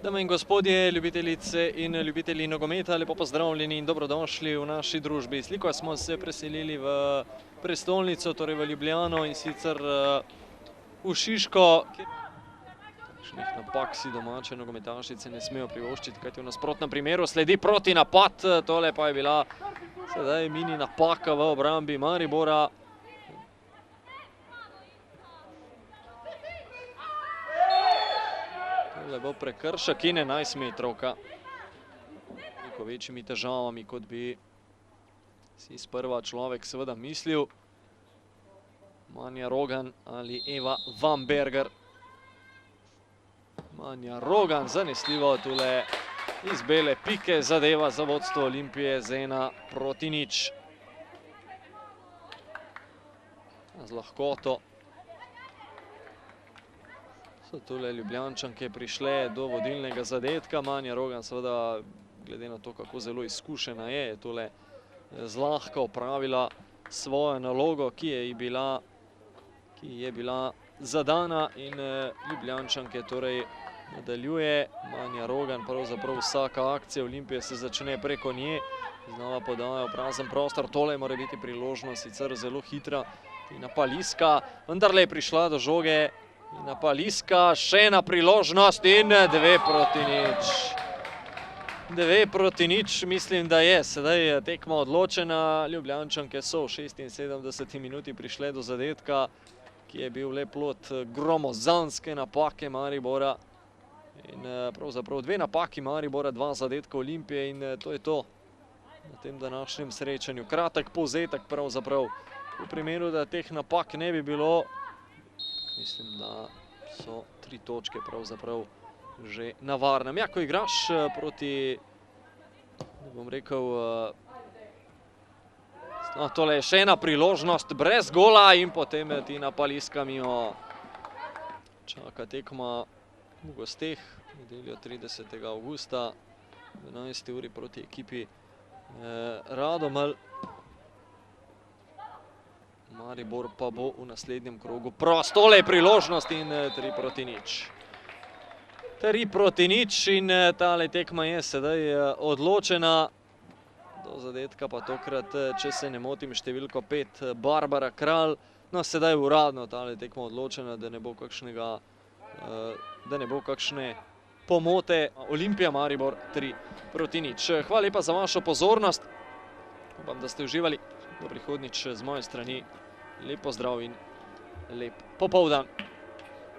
Dame in gospodje, ljubitelice in ljubitelji nogometa, lepo pozdravljeni in dobrodošli v naši družbi. Sliko smo se preselili v prestolnico, torej v Ljubljano in sicer v Šiško. Takšnih napak si domače nogometašice ne smejo privoščiti, kajti v nasprotnem primeru sledi proti napad. Tole pa je bila sedaj mini napaka v obrambi Maribora. Tole bo prekršek in 11-metrovka. Veliko večjimi težavami, kot bi si sprva človek seveda mislil. Manja Rogan ali Eva Vamberger. Manja Rogan zanesljivo tule iz bele pike zadeva za vodstvo Olimpije z 1:0. Z lahkoto so tule Ljubljančanke prišle do vodilnega zadetka. Manja Rogan seveda, glede na to, kako zelo izkušena je tule zlahka opravila svojo nalogo, ki je bila zadana, in Ljubljančanke torej nadaljuje. Manja Rogan, pravzaprav vsaka akcija Olimpije se začne preko nje. Znova podaja v prazen prostor. Tole mora biti priložnost, sicer zelo hitra. Tina Paliska vendarle je prišla do žoge. Tina Paliska, še ena priložnost in 2:0. 2:0, mislim, da je sedaj tekma odločena. Ljubljančanke so v 76. minuti prišle do zadetka, ki je bil le plod gromozanske napake Maribora. In pravzaprav 2 napaki Maribora, 2 zadetka Olimpije in to je to na tem današnjem srečanju. Kratek povzetek pravzaprav. V primeru, da teh napak ne bi bilo, mislim, da so 3 točke pravzaprav že na varnem. Ja, ko igraš proti, ne bom rekel, tole je še ena priložnost brez gola in potem Tina Paliska mimo. Čaka tekma v gosteh, nedeljo 30. avgusta, 12. uri proti ekipi Radomelj. Maribor pa bo v naslednjem krogu prost. Tole je priložnost in 3:0. 3:0 in tale tekma je sedaj odločena. Do zadetka pa tokrat, če se ne motim, številko 5 Barbara Kralj. No, sedaj uradno tale tekma odločena, da ne bo kakšne pomote. Olimpija Maribor 3:0. Hvala lepa za vašo pozornost. Upam, da ste uživali. Do prihodnjič z moje strani. Lep pozdrav in lep popoldan.